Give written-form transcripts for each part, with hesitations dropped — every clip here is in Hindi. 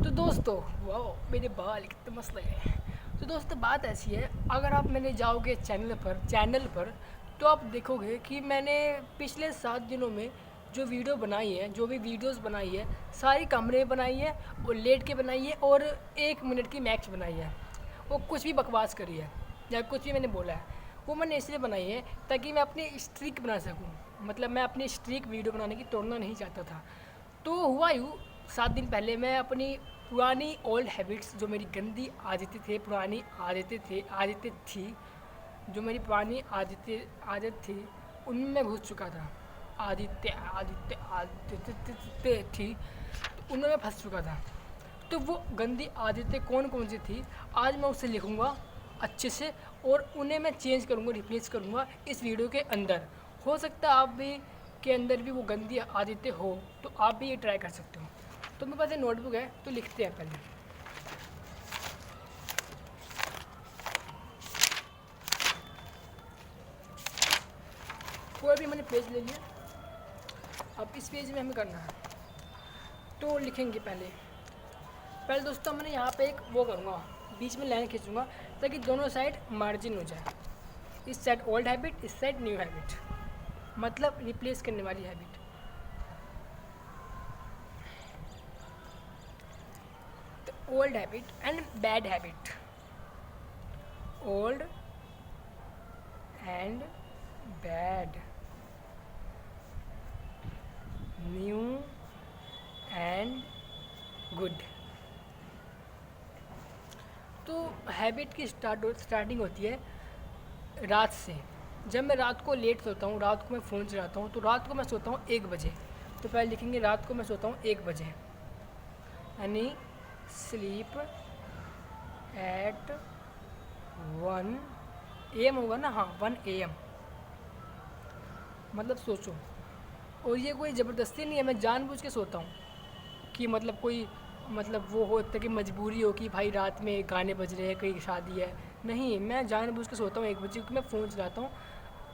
तो दोस्तों, वाह मेरे बाल कितने मस्त लगे हैं। तो दोस्तों बात ऐसी है, अगर आप मैंने जाओगे चैनल पर तो आप देखोगे कि मैंने पिछले 7 दिनों में जो वीडियो बनाई है, जो भी वीडियोस बनाई है, सारी कमरे में बनाई है और लेट के बनाई है और 1 मिनट की मैक्स बनाई है। वो कुछ भी बकवास करी है या कुछ भी मैंने बोला है, वो मैंने इसलिए बनाई है ताकि मैं अपनी स्ट्रीक बना सकूं। मतलब मैं अपनी स्ट्रीक वीडियो बनाने की तोड़ना नहीं चाहता था। तो हुआ यूँ, 7 दिन पहले मैं अपनी पुरानी ओल्ड हैबिट्स, जो मेरी गंदी आदतें थे, पुरानी आदतें थी, जो मेरी पुरानी आदत थी, उनमें मैं घुस चुका था। आदतें थी, तो उनमें मैं फंस चुका था। तो वो गंदी आदतें कौन कौन सी थी, आज मैं उसे लिखूँगा अच्छे से और उन्हें मैं चेंज करूँगा, रिप्लेस करूँगा इस वीडियो के अंदर। हो सकता है आप भी के अंदर भी वो गंदी आदतें हो, तो आप भी ये ट्राई कर सकते हो। तो मेरे पास एक नोटबुक है, तो लिखते हैं पहले। कोई भी मैंने पेज ले लिया, अब इस पेज में हमें करना है, तो लिखेंगे पहले पहले दोस्तों मैंने यहाँ पे एक वो करूँगा, बीच में लाइन खींचूँगा ताकि दोनों साइड मार्जिन हो जाए। इस साइड ओल्ड हैबिट, इस साइड न्यू हैबिट, मतलब रिप्लेस करने वाली habit. Old habit and bad habit, old and bad, new and good. तो हैबिट की स्टार्टिंग होती है रात से। जब मैं रात को लेट सोता हूँ, रात को मैं फ़ोन चलाता हूँ, तो रात को मैं सोता हूँ 1 बजे। तो पहले लिखेंगे रात को मैं सोता हूँ 1 बजे, यानी स्लीप एट 1 AM होगा ना। हाँ, 1 AM, मतलब सोचो। और ये कोई ज़बरदस्ती नहीं है, मैं जानबूझ के सोता हूँ कि मतलब कोई मतलब वो होता कि मजबूरी हो कि भाई रात में गाने बज रहे हैं, कहीं शादी है। नहीं, मैं जानबूझ के सोता हूँ 1 बजे, क्योंकि मैं फ़ोन चलाता हूँ,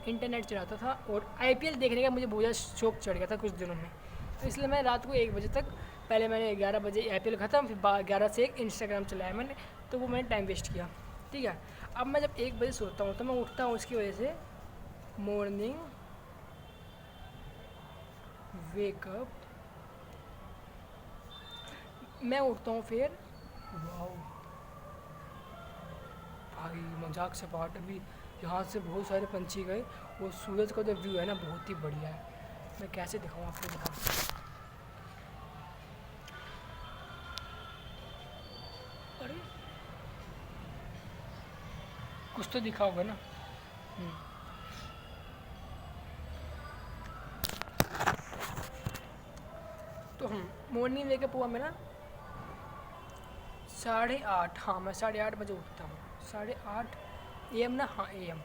इंटरनेट चलाता था और IPL देखने का मुझे बहुत ज़्यादा शौक चढ़ गया था कुछ दिनों में। तो इसलिए मैं रात को 1 बजे तक, पहले मैंने 11 बजे IPL ख़त्म, फिर 11 से 1 इंस्टाग्राम चलाया मैंने, तो वो मैंने टाइम वेस्ट किया। ठीक है, अब मैं जब 1 बजे सोता हूँ तो मैं उठता हूँ उसकी वजह से मॉर्निंग वेकअप। मैं उठता हूँ फिर, वाह भाई मजाक से पार्ट, अभी यहाँ से बहुत सारे पंछी गए और सूरज का जो व्यू है ना बहुत ही बढ़िया है। मैं कैसे दिखाऊँ आपको, दिखाऊँ। अरे कुछ तो दिखा होगा ना। तो हम मॉर्निंग वेकअप हुआ मेरा 8:30। हाँ, मैं 8:30 बजे उठता हूँ। 8:30 AM ना। हाँ, AM।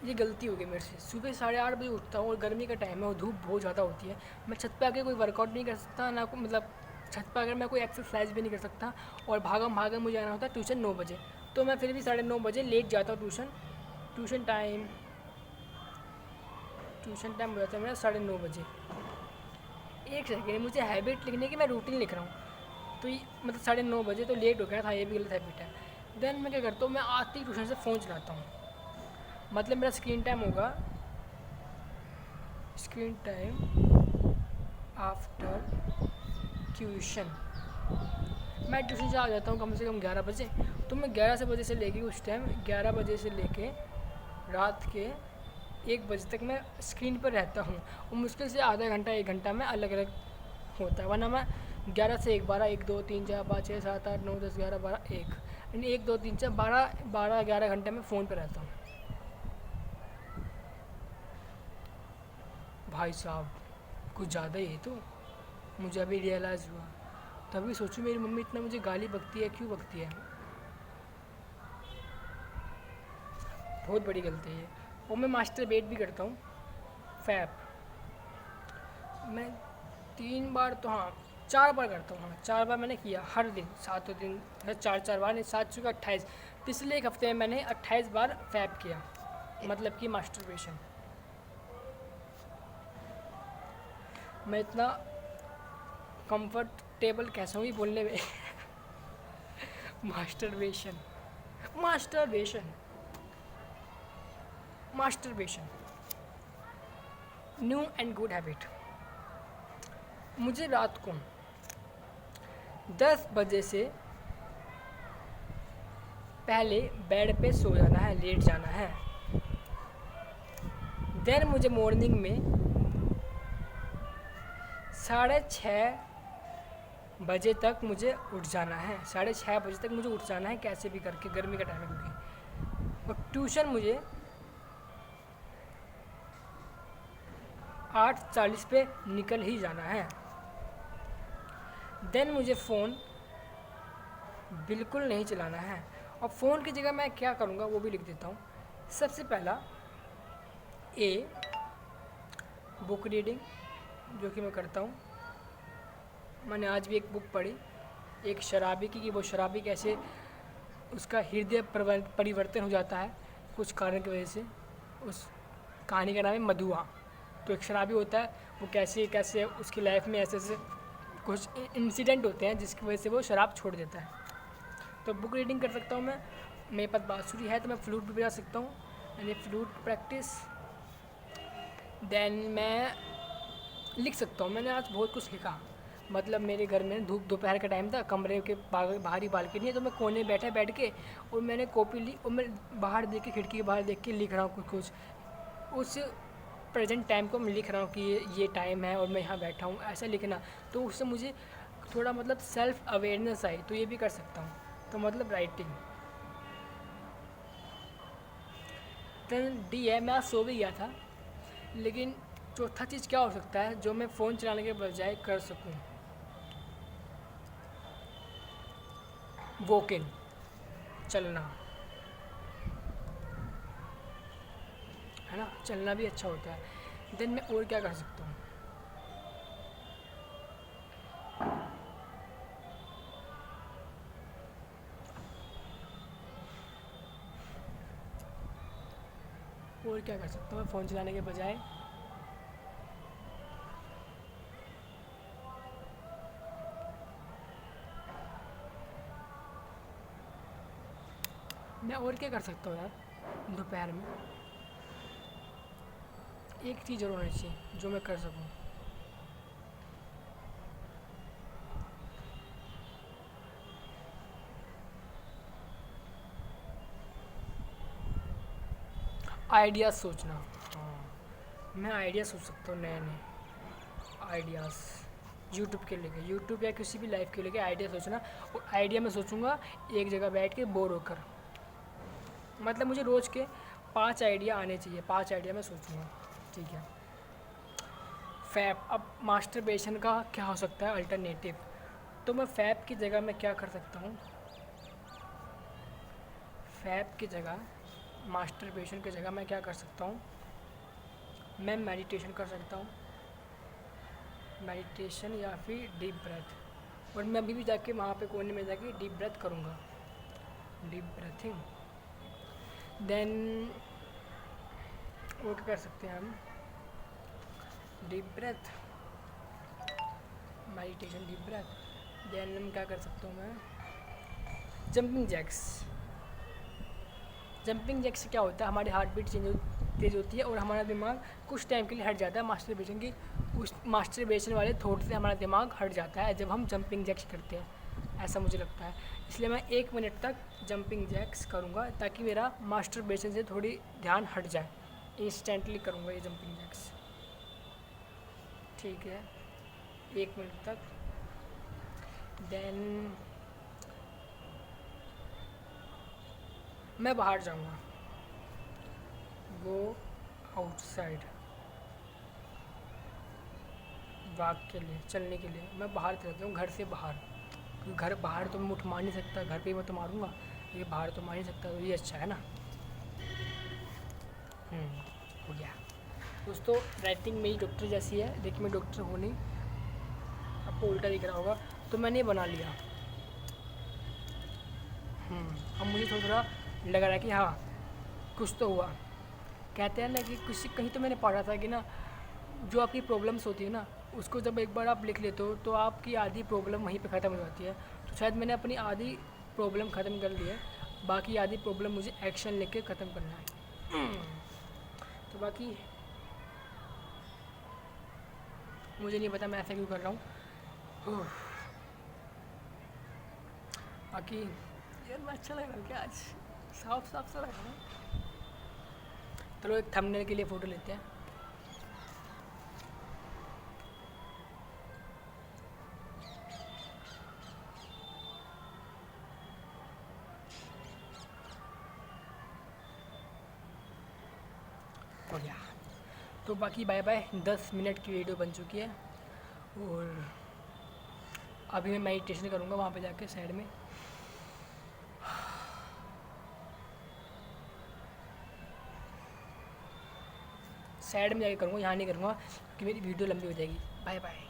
ये गलती हो गई मेरे से, सुबह 8:30 बजे उठता हूँ और गर्मी का टाइम है और धूप बहुत ज़्यादा होती है। मैं छत पे आके कोई वर्कआउट नहीं कर सकता ना, मतलब छत पे आकर मैं कोई एक्सरसाइज भी नहीं कर सकता। और भागम भागम मुझे आना होता है ट्यूशन 9 बजे, तो मैं फिर भी 9:30 बजे लेट जाता हूँ tuition. Tuition time tuition time हो जाता है मेरा 9:30 बजे। एक सेकेंड, मुझे हैबिट लिखने की, मैं रूटीन लिख रहा हूँ। तो ये मतलब 9:30 बजे तो लेट हो गया था, ये भी गलत हैबिट है। देन मैं क्या करता हूँ, मैं आते ही ट्यूशन से फ़ोन चलाता हूँ। मतलब मेरा स्क्रीन टाइम होगा, स्क्रीन टाइम आफ्टर ट्यूशन। मैं ट्यूशन से आ जाता हूँ कम से कम 11 बजे। तो मैं 11 बजे से लेके उस टाइम 11 बजे से लेके रात के 1 बजे तक मैं स्क्रीन पर रहता हूँ। और मुश्किल से आधा घंटा 1 घंटा में अलग अलग होता है, वरना मैं 11 से 1, 12, 1, 2, 3, 4, 5, 6, 7, 8, 9, 10, 11, 12, 1, यानी 1, 2, 3, 4, 12, 11 घंटे में फ़ोन पर रहता हूँ। भाई साहब कुछ ज़्यादा ही है। तो मुझे अभी रियलाइज़ हुआ, तभी सोचूं मेरी मम्मी इतना मुझे गाली बकती है, क्यों बकती है। बहुत बड़ी गलती है। और मैं मास्टर बेट भी करता हूँ, फैप। मैं 3 बार तो, हाँ 4 बार करता हूँ। हाँ, 4 बार मैंने किया हर दिन, 7 दिन, 4 4 बार नहीं, 7 चुका 28। पिछले एक हफ्ते में मैंने 28 बार फैप किया, मतलब कि मास्टरबेशन। मैं इतना कंफर्ट टेबल कैसा हूँ ये बोलने में। Masturbation, masturbation, masturbation, new and good habit. मुझे रात को 10 बजे से पहले बेड पे सो जाना है, लेट जाना है। देन मुझे मॉर्निंग में 6:30 बजे तक मुझे उठ जाना है, 6:30 बजे तक मुझे उठ जाना है कैसे भी करके, गर्मी का टाइम है क्योंकि। और ट्यूशन मुझे 8:40 पे निकल ही जाना है। देन मुझे फ़ोन बिल्कुल नहीं चलाना है। और फ़ोन की जगह मैं क्या करूँगा वो भी लिख देता हूँ। सबसे पहला ए, बुक रीडिंग, जो कि मैं करता हूँ। मैंने आज भी एक बुक पढ़ी, एक शराबी की, कि वो शराबी कैसे उसका हृदय परिवर्तन हो जाता है कुछ कारण की वजह से। उस कहानी का नाम है मधुआ। तो एक शराबी होता है, वो कैसे कैसे उसकी लाइफ में ऐसे ऐसे कुछ इंसिडेंट होते हैं जिसकी वजह से वो शराब छोड़ देता है। तो बुक रीडिंग कर सकता हूँ मैं। मेरे पास बांसुरी है तो मैं फ्लूट भी बजा सकता हूँ, यानी फ्लूट प्रैक्टिस। देन मैं लिख सकता हूँ। मैंने आज बहुत कुछ लिखा, मतलब मेरे घर में दोपहर का टाइम था, कमरे के बाहरी बालकनी है, तो मैं कोने बैठ के और मैंने कॉपी ली और मैं बाहर देख के, खिड़की के बाहर देख के लिख रहा हूँ कुछ उस प्रेजेंट टाइम को मैं लिख रहा हूँ कि ये टाइम है और मैं यहाँ बैठा हूँ, ऐसा लिखना। तो उससे मुझे थोड़ा मतलब सेल्फ अवेयरनेस आई, तो ये भी कर सकता हूँ। तो मतलब राइटिंग। देन डी है, मैं आज सो भी गया था, लेकिन चौथा चीज़ क्या हो सकता है जो मैं फ़ोन चलाने के बजाय कर सकूँ? वॉकिंग, चलना, है ना, चलना भी अच्छा होता है। देन मैं और क्या कर सकता हूँ? और क्या कर सकता हूँ मैं फ़ोन चलाने के बजाय? मैं और क्या कर सकता हूँ यार दोपहर में? एक चीज़ जरूर होनी चाहिए जो मैं कर सकूँ। आइडियाज़ सोचना। हाँ, मैं आइडिया सोच सकता हूँ, नए नए आइडियाज़ यूट्यूब के लेके, यूट्यूब या किसी भी लाइफ के लेके आइडिया सोचना। और आइडिया मैं सोचूंगा एक जगह बैठ के बोर होकर। मतलब मुझे रोज़ के 5 आइडिया आने चाहिए, 5 आइडिया मैं सोचूंगा, ठीक है। फैप, अब मास्टरबेशन का क्या हो सकता है अल्टरनेटिव? तो मैं फैप की जगह मैं क्या कर सकता हूँ? फैप की जगह, मास्टरबेशन की जगह मैं क्या कर सकता हूँ? मैं मेडिटेशन कर सकता हूँ, मेडिटेशन या फिर डीप ब्रेथ। और मैं अभी भी जाके वहाँ पे कोने में जाके डीप ब्रेथ करूँगा, डीप ब्रेथिंग। देन और क्या कर सकते हैं हम? Deep breath, meditation, deep breath. Then हम क्या कर सकता हूँ मैं? Jumping jacks. जंपिंग जैक से क्या होता है, हमारी हार्ट बीट तेज़ होती है और हमारा दिमाग कुछ टाइम के लिए हट जाता है मास्टरबेशन की, उस मास्टरबेशन वाले थॉट से हमारा दिमाग हट जाता है जब हम जंपिंग जैक्स करते हैं, ऐसा मुझे लगता है। इसलिए मैं 1 मिनट तक जंपिंग जैक्स करूँगा ताकि मेरा मास्टरबेशन से थोड़ी ध्यान हट जाए। इंस्टेंटली करूँगा ये जंपिंग जैक्स, ठीक है, 1 मिनट तक। देन मैं बाहर जाऊँगा, गो आउटसाइड, वॉक के लिए, चलने के लिए मैं बाहर चलता हूँ, घर से बाहर। क्योंकि घर बाहर तो मैं उठ मार नहीं सकता, घर पे ही मैं तो मारूंगा, ये बाहर तो मार नहीं सकता, तो ये अच्छा है ना। हो गया दोस्तों। राइटिंग मेरी डॉक्टर जैसी है, लेकिन मैं डॉक्टर हूँ नहीं, आपको उल्टा दिख रहा होगा, तो मैंने ये बना लिया। अब मुझे थोड़ा थोड़ा लग रहा है कि हाँ कुछ तो हुआ। कहते हैं ना कि किसी कहीं तो मैंने पढ़ा था कि ना, जो आपकी प्रॉब्लम्स होती है ना, उसको जब एक बार आप लिख लेते हो तो आपकी आधी प्रॉब्लम वहीं पे ख़त्म हो जाती है। तो शायद मैंने अपनी आधी प्रॉब्लम ख़त्म कर ली है, बाकी आधी प्रॉब्लम मुझे एक्शन लेके ख़त्म करना है। तो बाकी मुझे नहीं पता मैं ऐसा क्यों कर रहा हूँ। बाकी यार मैं अच्छा लग रहा हूँ क्या आज, साफ साफ सा लग रहा हूँ। चलो एक थंबनेल के लिए फ़ोटो लेते हैं। और यार तो बाकी बाय बाय, 10 मिनट की वीडियो बन चुकी है और अभी मैं मेडिटेशन करूँगा वहाँ पे जाके साइड में। साइड में जाके करूँगा, यहाँ नहीं करूँगा क्योंकि मेरी वीडियो लंबी हो जाएगी। Bye bye.